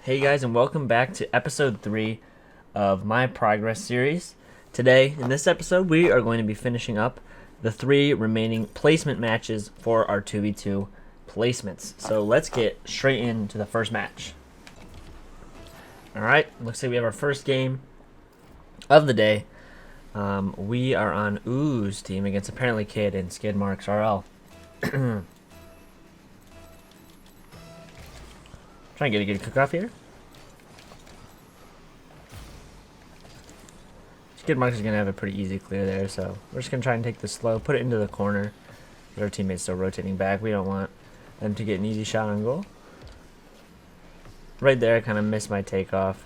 Hey guys, and welcome back to episode 3 of my progress series. Today, in this episode, we are going to be finishing up the 3 remaining placement matches for our 2v2 placements. So let's get straight into the first match. Alright, looks like we have our first game of the day. We are on Ooze team against apparently Kid and Skid Marks RL. Try and get a good cook-off here. Skid Marks is going to have a pretty easy clear there, so we're just going to try and take this slow, put it into the corner. Our teammate's still rotating back. We don't want them to get an easy shot on goal. Right there, I kind of missed my takeoff.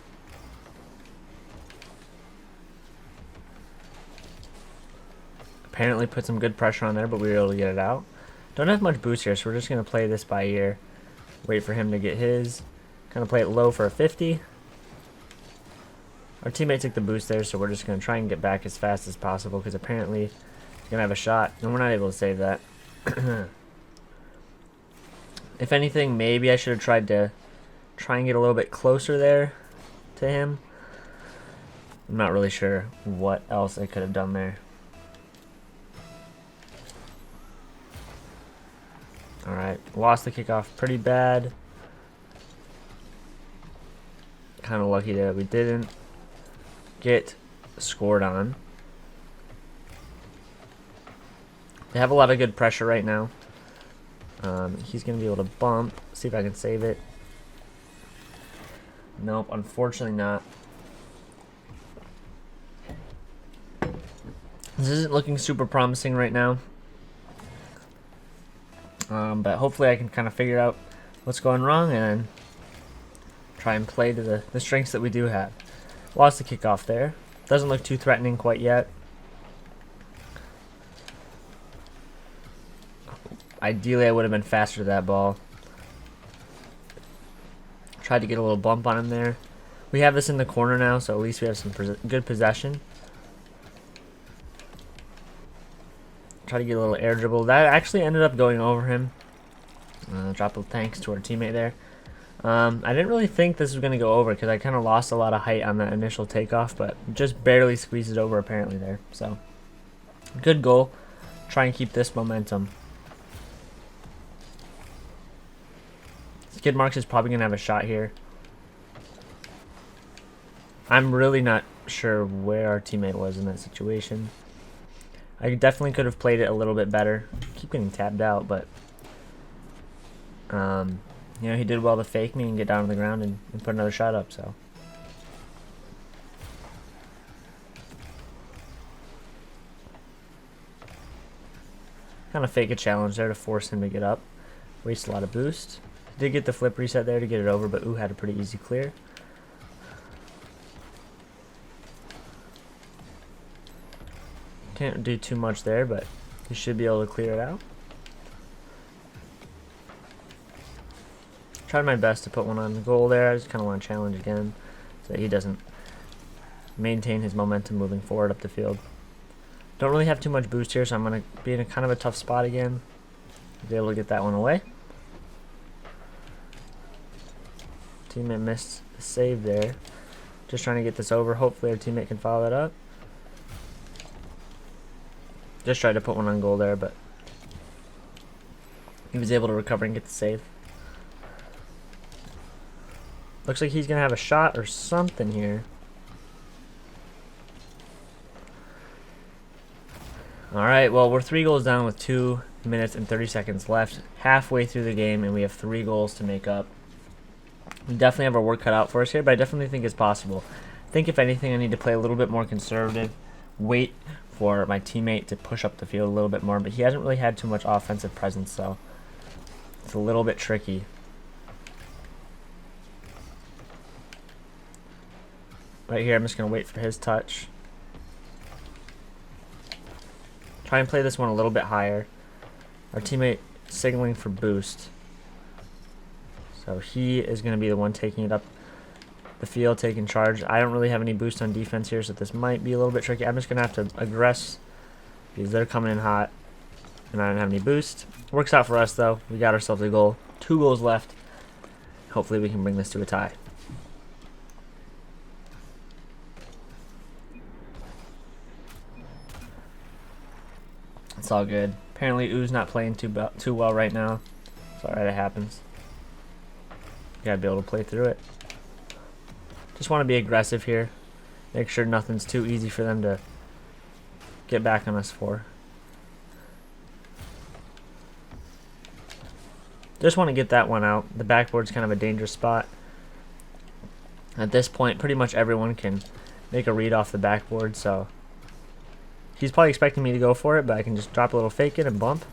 Apparently put some good pressure on there, but we were able to get it out. Don't have much boost here, so we're just going to play this by ear. Wait for him to get his. Kind of play it low for a 50. Our teammate took the boost there, so we're just going to try and get back as fast as possible because apparently he's going to have a shot, and we're not able to save that. If anything, maybe I should have tried to try and get a little bit closer there to him. I'm not really sure what else I could have done there. Alright, lost the kickoff pretty bad. Kind of lucky that we didn't get scored on. They have a lot of good pressure right now. He's going to be able to bump. See if I can save it. Nope, unfortunately not. This isn't looking super promising right now. But hopefully I can kind of figure out what's going wrong and try and play to the strengths that we do have. Lost the kickoff there. Doesn't look too threatening quite yet. Ideally, I would have been faster to that ball. Tried to get a little bump on him there. We have this in the corner now, so at least we have some good possession. Try to get a little air dribble. That actually ended up going over him. Drop of thanks to our teammate there. I didn't really think this was going to go over because I kind of lost a lot of height on that initial takeoff, but just barely squeezed it over apparently there. So, good goal. Try and keep this momentum. Skid Marks is probably going to have a shot here. I'm really not sure where our teammate was in that situation. I definitely could have played it a little bit better. Keep getting tapped out, but you know, he did well to fake me and get down on the ground and put another shot up. So kind of fake a challenge there to force him to get up. Waste a lot of boost. Did get the flip reset there to get it over, but Ooh had a pretty easy clear. Can't do too much there, but he should be able to clear it out. Tried my best to put one on the goal there. I just kind of want to challenge again so that he doesn't maintain his momentum moving forward up the field. Don't really have too much boost here, so I'm going to be in a kind of a tough spot again. Be able to get that one away. Teammate missed the save there. Just trying to get this over. Hopefully our teammate can follow that up. Just tried to put one on goal there, but he was able to recover and get the save. Looks like he's going to have a shot or something here. Alright, well, we're 3 goals down with 2 minutes and 30 seconds left. Halfway through the game, and we have 3 goals to make up. We definitely have our work cut out for us here, but I definitely think it's possible. I think, if anything, I need to play a little bit more conservative. Wait for my teammate to push up the field a little bit more, but he hasn't really had too much offensive presence, so it's a little bit tricky. Right here, I'm just going to wait for his touch. Try and play this one a little bit higher. Our teammate signaling for boost. So he is going to be the one taking it up the field, taking charge. I don't really have any boost on defense here, so this might be a little bit tricky. I'm just going to have to aggress because they're coming in hot, and I don't have any boost. Works out for us, though. We got ourselves a goal. 2 goals left. Hopefully we can bring this to a tie. It's all good. Apparently Oo's not playing too well right now. It's alright, it happens. You gotta be able to play through it. Just want to be aggressive here. Make sure nothing's too easy for them to get back on us for. Just want to get that one out. The backboard's kind of a dangerous spot. At this point, pretty much everyone can make a read off the backboard, so he's probably expecting me to go for it, but I can just drop a little fake it and bump.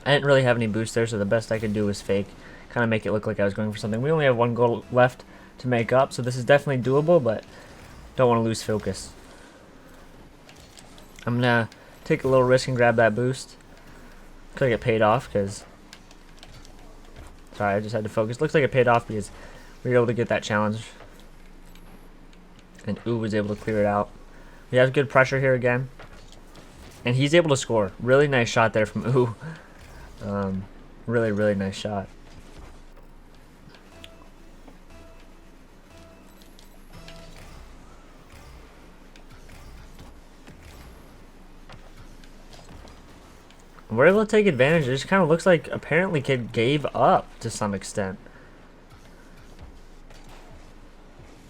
I didn't really have any boost there, so the best I could do was fake. Kind of make it look like I was going for something. We only have one goal left to make up, so this is definitely doable, but don't want to lose focus. I'm going to take a little risk and grab that boost. Could get paid off because... Sorry, I just had to focus. Looks like it paid off because we were able to get that challenge. And Ooh was able to clear it out. We have good pressure here again. And he's able to score. Really nice shot there from Ooh. Really, really nice shot. We're able to take advantage. It just kind of looks like apparently kid gave up to some extent.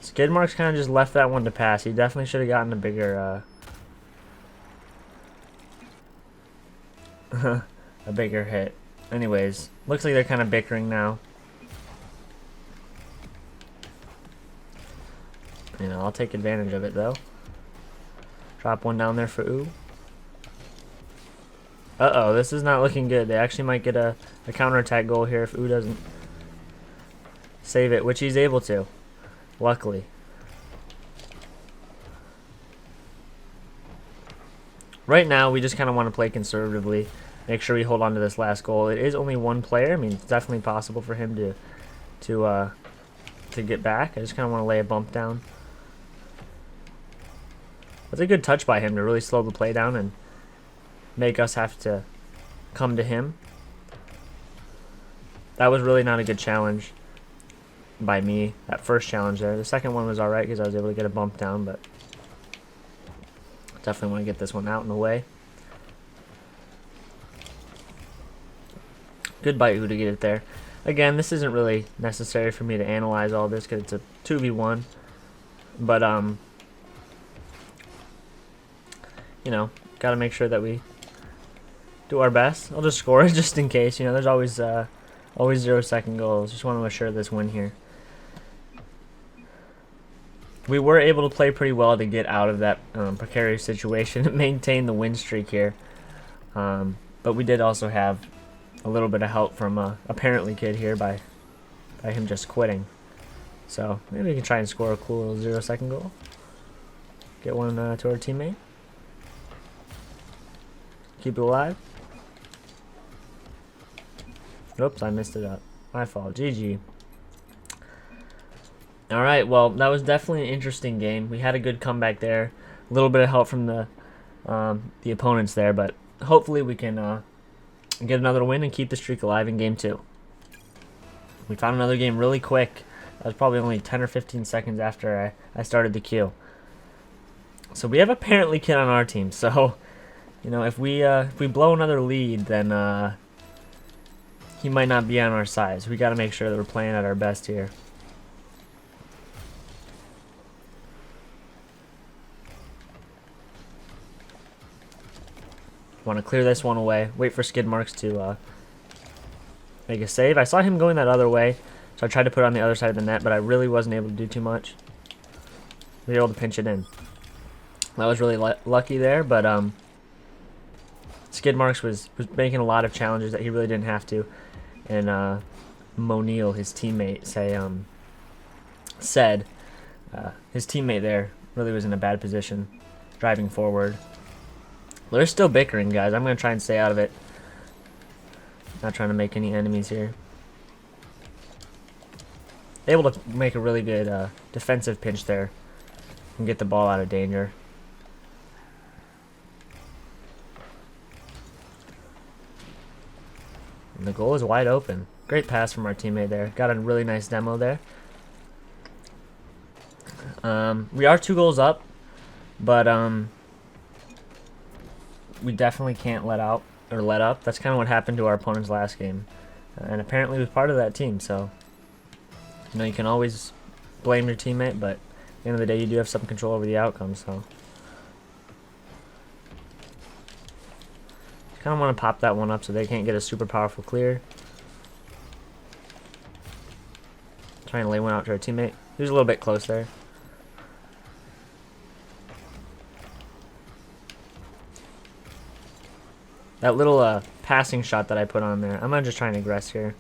Skid Marks kind of just left that one to pass. He definitely should have gotten a bigger a bigger hit. Anyways, looks like they're kind of bickering now. You know, I'll take advantage of it though. Drop one down there for Ooh. Uh-oh, this is not looking good. They actually might get a counterattack goal here if Ooh doesn't save it, which he's able to, luckily. Right now, we just kind of want to play conservatively. Make sure we hold on to this last goal. It is only one player. I mean, it's definitely possible for him to get back. I just kind of want to lay a bump down. That's a good touch by him to really slow the play down and make us have to come to him. That was really not a good challenge by me, that first challenge there. The second one was alright because I was able to get a bump down, but definitely want to get this one out in the way. Good by Ooh to get it there. Again, this isn't really necessary for me to analyze all this because it's a 2v1. But, you know, got to make sure that we do our best. I'll just score it just in case. You know, there's always 0-second goals. Just want to assure this win here. We were able to play pretty well to get out of that precarious situation and maintain the win streak here. But we did also have a little bit of help from apparently kid here by him just quitting. So maybe we can try and score a cool 0-second goal. Get one to our teammate. Keep it alive. Oops, I messed it up. My fault. GG. Alright, well, that was definitely an interesting game. We had a good comeback there. A little bit of help from the opponents there, but hopefully we can get another win and keep the streak alive in game 2. We found another game really quick. That was probably only 10 or 15 seconds after I started the queue. So we have apparently kid on our team, so you know, if we blow another lead, then he might not be on our side. So we got to make sure that we're playing at our best here. Want to clear this one away. Wait for Skid Marks to make a save. I saw him going that other way, so I tried to put it on the other side of the net, but I really wasn't able to do too much. We were able to pinch it in. That was really lucky there, but Skid Marks was making a lot of challenges that he really didn't have to. And Monil, his teammate, said his teammate there really was in a bad position driving forward. They're still bickering, guys. I'm going to try and stay out of it. Not trying to make any enemies here. Able to make a really good defensive pinch there and get the ball out of danger. And the goal is wide open. Great pass from our teammate there. Got a really nice demo there. We are 2 goals up, but we definitely can't let up. That's kind of what happened to our opponent's last game, and apparently was part of that team. So, you know, you can always blame your teammate, but at the end of the day, you do have some control over the outcome. So, kind of want to pop that one up so they can't get a super powerful clear. Trying to lay one out to our teammate. He was a little bit close there. That little passing shot that I put on there, I'm gonna just try and aggress here.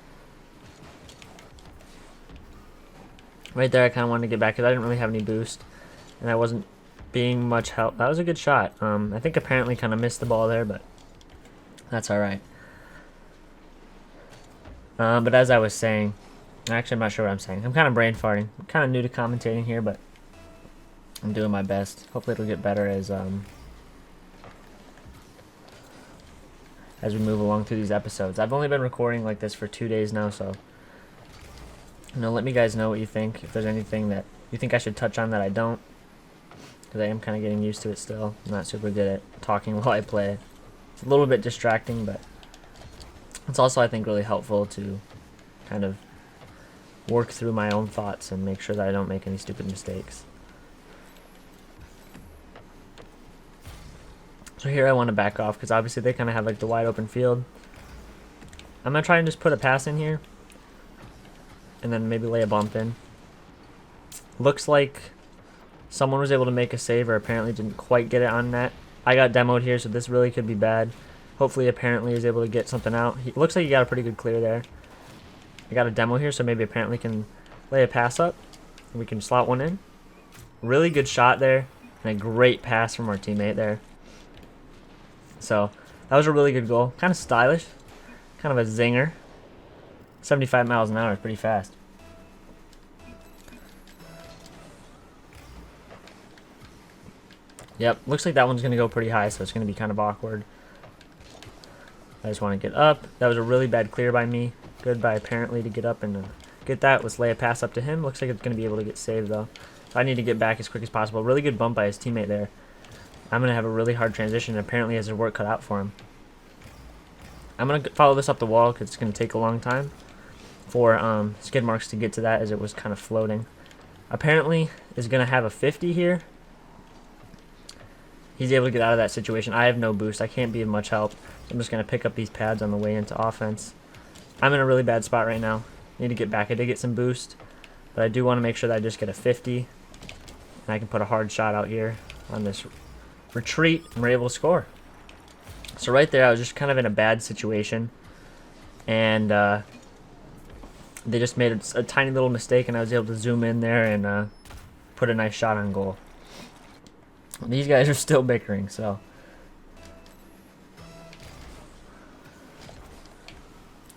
Right there, I kind of wanted to get back because I didn't really have any boost, and I wasn't being much help. That was a good shot. I think apparently kind of missed the ball there, but that's all right. But as I was saying, actually I'm not sure what I'm saying. I'm kind of brain farting. I'm kind of new to commentating here, but I'm doing my best. Hopefully it'll get better as we move along through these episodes. I've only been recording like this for 2 days now, so you know, let me guys know what you think. If there's anything that you think I should touch on that I don't, because I am kind of getting used to it still. I'm not super good at talking while I play. It's a little bit distracting, but it's also, I think, really helpful to kind of work through my own thoughts and make sure that I don't make any stupid mistakes. So here I want to back off because obviously they kind of have like the wide open field. I'm going to try and just put a pass in here and then maybe lay a bump in. Looks like someone was able to make a save, or apparently didn't quite get it on net. I got demoed here, so this really could be bad. Hopefully apparently is able to get something out. Looks like he got a pretty good clear there. I got a demo here, so maybe apparently can lay a pass up and we can slot one in. Really good shot there and a great pass from our teammate there. So that was a really good goal. Kind of stylish. Kind of a zinger. 75 miles an hour is pretty fast. Yep, looks like that one's going to go pretty high, so it's going to be kind of awkward. I just want to get up. That was a really bad clear by me. Good by apparently to get up and get that. Let's lay a pass up to him. Looks like it's going to be able to get saved, though. So I need to get back as quick as possible. Really good bump by his teammate there. I'm going to have a really hard transition. Apparently has his work cut out for him. I'm going to follow this up the wall because it's going to take a long time for skid marks to get to that, as it was kind of floating. Apparently is going to have a 50 here. He's able to get out of that situation. I have no boost. I can't be of much help. I'm just going to pick up these pads on the way into offense. I'm in a really bad spot right now. Need to get back. I did get some boost, but I do want to make sure that I just get a 50. And I can put a hard shot out here on this retreat, and we're able to score. So right there, I was just kind of in a bad situation. And they just made a tiny little mistake, and I was able to zoom in there and put a nice shot on goal. These guys are still bickering, so.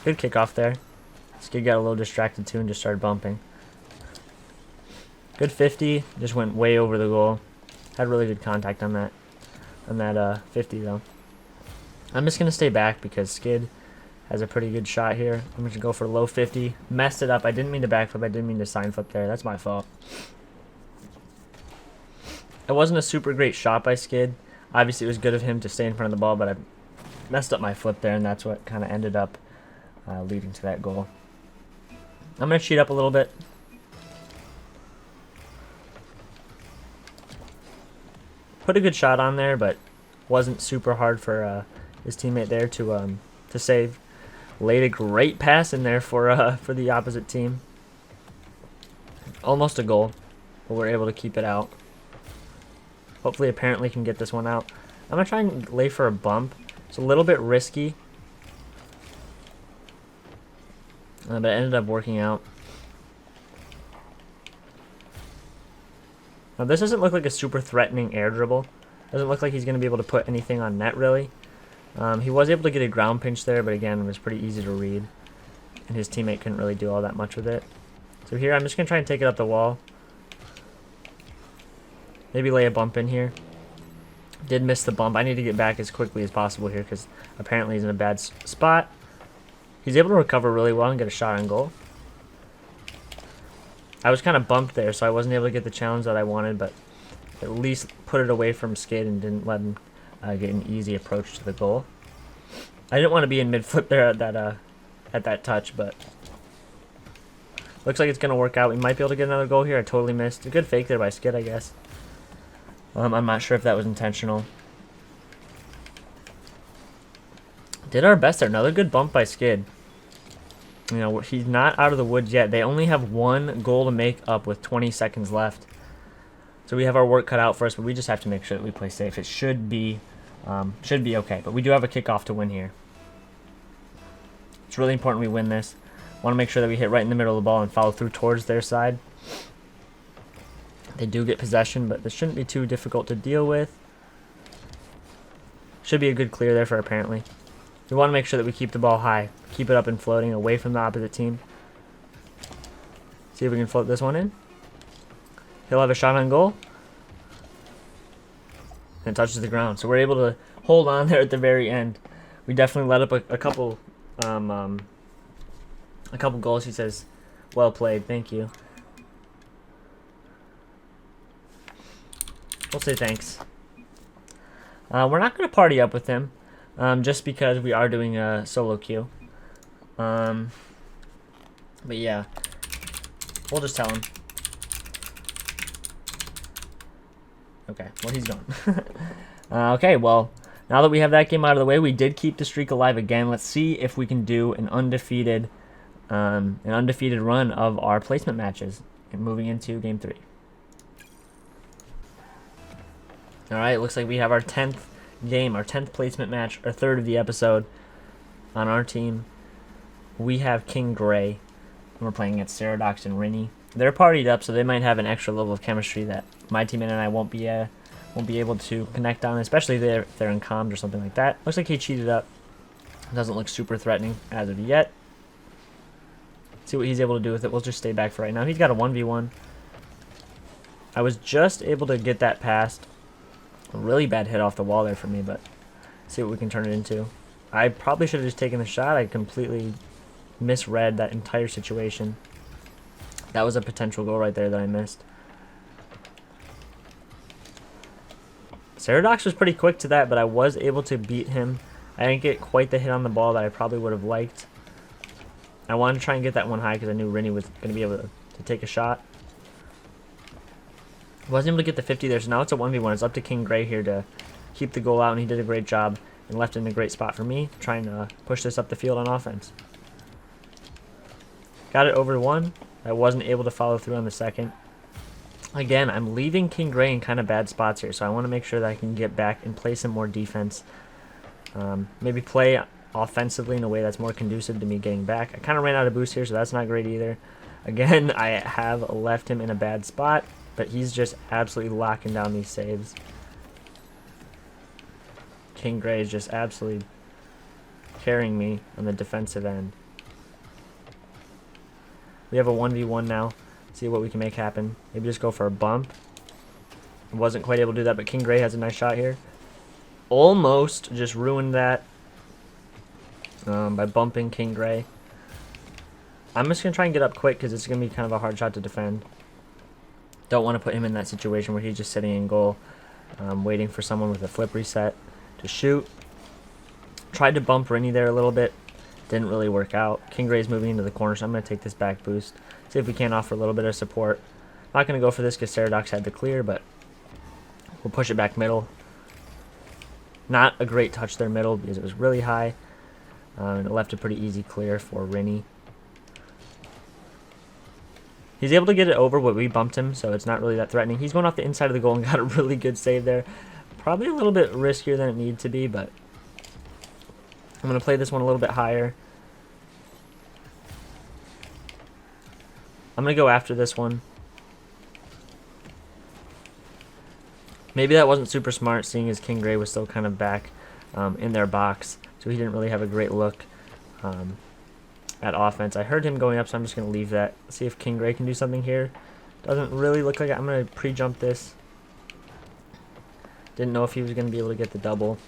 Good kickoff there. This kid got a little distracted too and just started bumping. Good 50, just went way over the goal. Had really good contact on that 50 though. I'm just gonna stay back because Skid has a pretty good shot here. I'm gonna go for low 50. Messed it up. I didn't mean to backflip. I didn't mean to side flip there. That's my fault. It wasn't a super great shot by Skid. Obviously, it was good of him to stay in front of the ball, but I messed up my flip there, and that's what kind of ended up leading to that goal. I'm going to cheat up a little bit. Put a good shot on there, but wasn't super hard for his teammate there to save. Laid a great pass in there for the opposite team. Almost a goal, but we're able to keep it out. Hopefully, apparently, can get this one out. I'm going to try and lay for a bump. It's a little bit risky. But it ended up working out. Now, this doesn't look like a super threatening air dribble. Doesn't look like he's going to be able to put anything on net, really. He was able to get a ground pinch there, but again, it was pretty easy to read. And his teammate couldn't really do all that much with it. So here, I'm just going to try and take it up the wall. Maybe lay a bump in here. Did miss the bump. I need to get back as quickly as possible here because apparently he's in a bad spot. He's able to recover really well and get a shot on goal. I was kind of bumped there, so I wasn't able to get the challenge that I wanted, but at least put it away from Skid and didn't let him get an easy approach to the goal. I didn't want to be in mid-flip there at that touch, but looks like it's going to work out. We might be able to get another goal here. I totally missed. A good fake there by Skid, I guess. I'm not sure if that was intentional. Did our best there. Another good bump by Skid. You know, he's not out of the woods yet. They only have one goal to make up with 20 seconds left. So we have our work cut out for us, but we just have to make sure that we play safe. It should be okay. But we do have a kickoff to win here. It's really important we win this. Want to make sure that we hit right in the middle of the ball and follow through towards their side. They do get possession, but this shouldn't be too difficult to deal with. Should be a good clear there for apparently. We want to make sure that we keep the ball high. Keep it up and floating away from the opposite team. See if we can float this one in. He'll have a shot on goal. And it touches the ground. So we're able to hold on there at the very end. We definitely let up a couple goals. He says, well played, thank you. We'll say thanks. We're not going to party up with him. Just because we are doing a solo queue. But yeah, we'll just tell him. Okay, well he's gone. Okay, well, now that we have that game out of the way, we did keep the streak alive again. Let's see if we can do an undefeated run of our placement matches and moving into game 3. All right, looks like we have our 10th game, our 10th placement match, our 3rd of the episode on our team. We have King Gray, and we're playing against Ceradox and Rinny. They're partied up, so they might have an extra level of chemistry that my teammate and I won't be able to connect on, especially if they're in comms or something like that. Looks like he cheated up. Doesn't look super threatening as of yet. See what he's able to do with it. We'll just stay back for right now. He's got a 1v1. I was just able to get that past. A really bad hit off the wall there for me, but see what we can turn it into. I probably should have just taken the shot. I completely misread that entire situation. That was a potential goal right there that I missed. Ceradox was pretty quick to that, but I was able to beat him. I didn't get quite the hit on the ball that I probably would have liked. I wanted to try and get that one high because I knew Rinny was going to be able to take a shot. Wasn't able to get the 50 there, so now it's a 1v1. It's up to King Gray here to keep the goal out, and he did a great job and left it in a great spot for me, trying to push this up the field on offense. Got it over one. I wasn't able to follow through on the second. Again, I'm leaving King Gray in kind of bad spots here, so I want to make sure that I can get back and play some more defense. Maybe play offensively in a way that's more conducive to me getting back. I kind of ran out of boost here, so that's not great either. Again, I have left him in a bad spot, but he's just absolutely locking down these saves. King Gray is just absolutely carrying me on the defensive end. We have a 1v1 now. See what we can make happen. Maybe just go for a bump. Wasn't quite able to do that, but King Gray has a nice shot here. Almost just ruined that by bumping King Gray. I'm just going to try and get up quick because it's going to be kind of a hard shot to defend. Don't want to put him in that situation where he's just sitting in goal, waiting for someone with a flip reset to shoot. Tried to bump Rinny there a little bit. Didn't really work out. King Gray's moving into the corner, so I'm going to take this back boost. See if we can offer a little bit of support. Not going to go for this because Ceradox had the clear, but we'll push it back middle. Not a great touch there middle because it was really high. And it left a pretty easy clear for Rinny. He's able to get it over, but we bumped him, so it's not really that threatening. He's going off the inside of the goal and got a really good save there. Probably a little bit riskier than it needed to be, but I'm going to play this one a little bit higher. I'm going to go after this one. Maybe that wasn't super smart, seeing as King Gray was still kind of back in their box, so he didn't really have a great look at offense. I heard him going up, so I'm just going to leave that. See if King Gray can do something here. Doesn't really look like it. I'm going to pre-jump this. Didn't know if he was going to be able to get the double.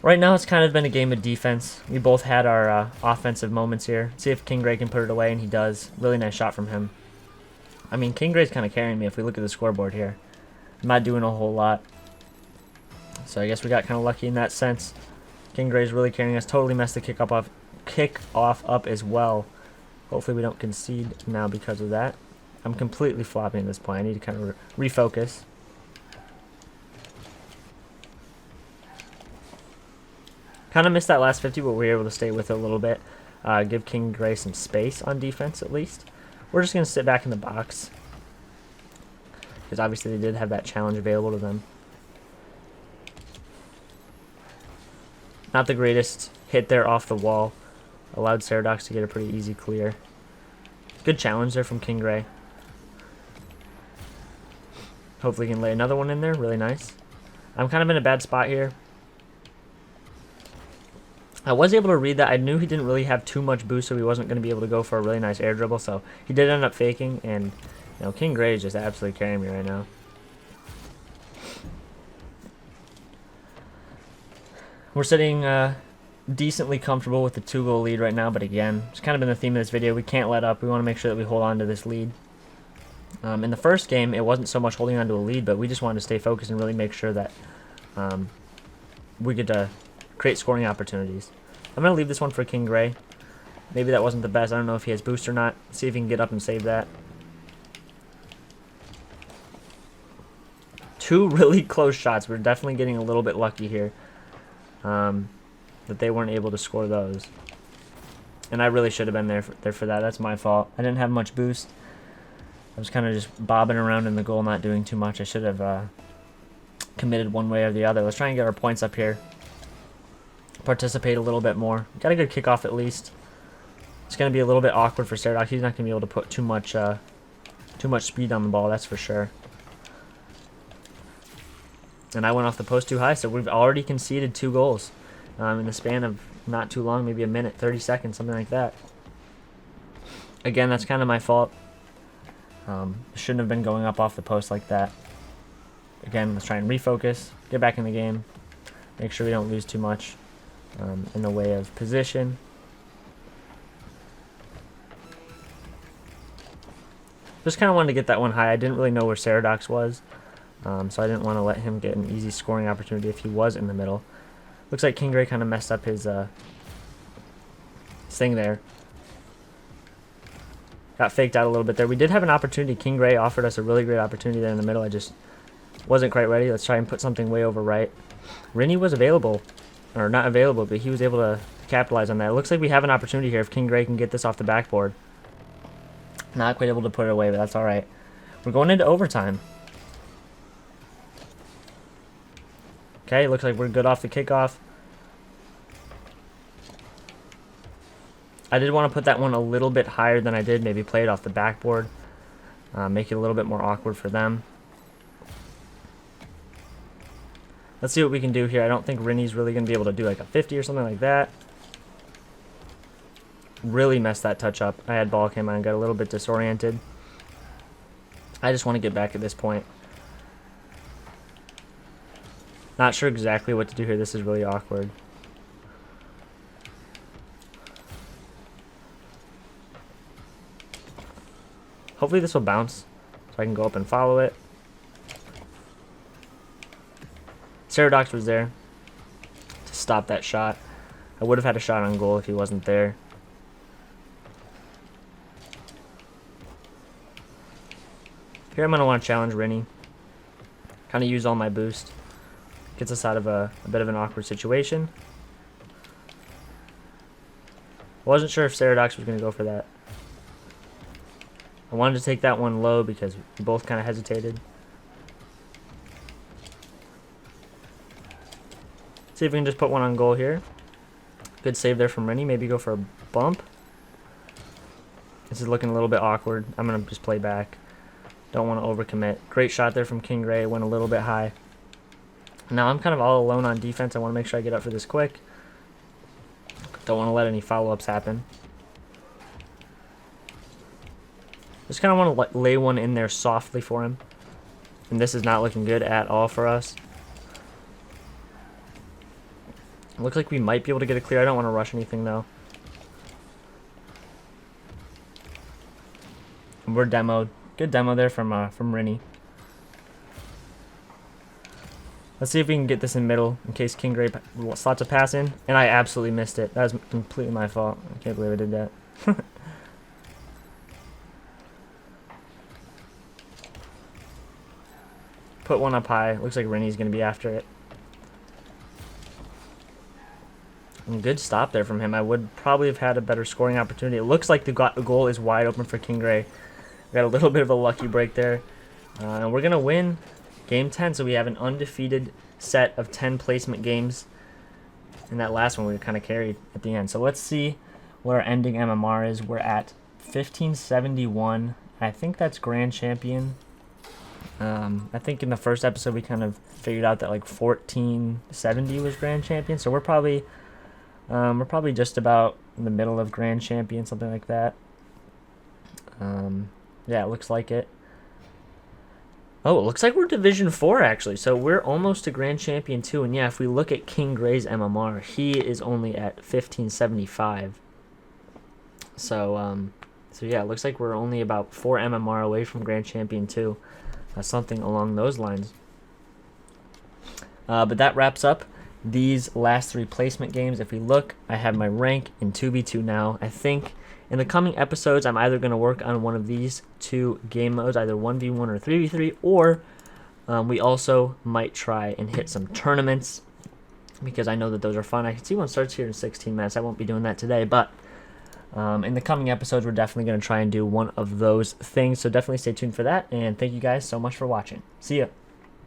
Right now, it's kind of been a game of defense. We both had our offensive moments here. See if King Gray can put it away, and he does. Really nice shot from him. I mean, King Gray's kind of carrying me if we look at the scoreboard here. I'm not doing a whole lot. So I guess we got kind of lucky in that sense. King Gray's really carrying us. Totally messed the kickoff up as well. Hopefully we don't concede now because of that. I'm completely flopping at this point. I need to kind of refocus. Kind of missed that last 50, but we were able to stay with it a little bit. Give King Gray some space on defense at least. We're just going to sit back in the box, because obviously they did have that challenge available to them. Not the greatest hit there off the wall. Allowed Ceradox to get a pretty easy clear. Good challenge there from King Gray. Hopefully he can lay another one in there. Really nice. I'm kind of in a bad spot here. I was able to read that. I knew he didn't really have too much boost, so he wasn't going to be able to go for a really nice air dribble. So he did end up faking, and you know, King Gray is just absolutely carrying me right now. We're sitting decently comfortable with the 2-goal lead right now, but again, it's kind of been the theme of this video. We can't let up. We want to make sure that we hold on to this lead. In the first game, it wasn't so much holding on to a lead, but we just wanted to stay focused and really make sure that we could create scoring opportunities. I'm going to leave this one for King Gray. Maybe that wasn't the best. I don't know if he has boost or not. See if he can get up and save that. Two really close shots. We're definitely getting a little bit lucky here that they weren't able to score those. And I really should have been there for that. That's my fault. I didn't have much boost. I was kind of just bobbing around in the goal, not doing too much. I should have committed one way or the other. Let's try and get our points up here. Participate a little bit more. Got a good kickoff at least. It's going to be a little bit awkward for Ceradox. He's not going to be able to put too much speed on the ball, that's for sure. And I went off the post too high, so we've already conceded 2 goals in the span of not too long, maybe a minute, 30 seconds, something like that. Again, that's kind of my fault. Shouldn't have been going up off the post like that. Again, let's try and refocus, get back in the game, make sure we don't lose too much in the way of position. Just kind of wanted to get that one high. I didn't really know where Ceradox was, so I didn't want to let him get an easy scoring opportunity if he was in the middle. Looks like King Gray kind of messed up his thing there. Got faked out a little bit there. We did have an opportunity. King Gray offered us a really great opportunity there in the middle. I just wasn't quite ready. Let's try and put something way over right. Rennie was available, or not available, but he was able to capitalize on that. It looks like we have an opportunity here if King Gray can get this off the backboard. Not quite able to put it away, but that's all right. We're going into overtime. Okay, looks like we're good off the kickoff. I did want to put that one a little bit higher than I did. Maybe play it off the backboard. Make it a little bit more awkward for them. Let's see what we can do here. I don't think Rennie's really going to be able to do like a 50 or something like that. Really messed that touch up. I had ball came on and got a little bit disoriented. I just want to get back at this point. Not sure exactly what to do here. This is really awkward. Hopefully this will bounce so I can go up and follow it. Ceradox was there to stop that shot. I would have had a shot on goal if he wasn't there. Here I'm going to want to challenge Rennie. Kind of use all my boost. Gets us out of a bit of an awkward situation. I wasn't sure if Ceradox was going to go for that. I wanted to take that one low because we both kind of hesitated. See if we can just put one on goal here. Good save there from Rennie. Maybe go for a bump. This is looking a little bit awkward. I'm going to just play back. Don't want to overcommit. Great shot there from King Gray. Went a little bit high. Now I'm kind of all alone on defense. I want to make sure I get up for this quick. Don't want to let any follow-ups happen. Just kind of want to lay one in there softly for him. And this is not looking good at all for us. Looks like we might be able to get it clear. I don't want to rush anything though. We're demoed. Good demo there from Rinny. Let's see if we can get this in middle in case King Gray slots a pass in. And I absolutely missed it. That was completely my fault. I can't believe I did that. Put one up high. Looks like Rinny's going to be after it. And good stop there from him. I would probably have had a better scoring opportunity. It looks like the goal is wide open for King Gray. We got a little bit of a lucky break there. And we're going to win Game 10, so we have an undefeated set of 10 placement games. And that last one we were kind of carried at the end. So let's see what our ending MMR is. We're at 1571. I think that's Grand Champion. I think in the first episode we kind of figured out that like 1470 was Grand Champion. So we're probably just about in the middle of Grand Champion, something like that. Yeah, it looks like it. Oh, it looks like we're Division 4, actually. So we're almost to Grand Champion 2. And yeah, if we look at King Gray's MMR, he is only at 1575. So yeah, it looks like we're only about 4 MMR away from Grand Champion 2. Something along those lines. But that wraps up these last 3 placement games. If we look, I have my rank in 2v2 now. I think in the coming episodes, I'm either going to work on one of these 2 game modes, either 1v1 or 3v3, or we also might try and hit some tournaments, because I know that those are fun. I can see one starts here in 16 minutes. I won't be doing that today, but in the coming episodes, we're definitely going to try and do one of those things, so definitely stay tuned for that, and thank you guys so much for watching. See ya.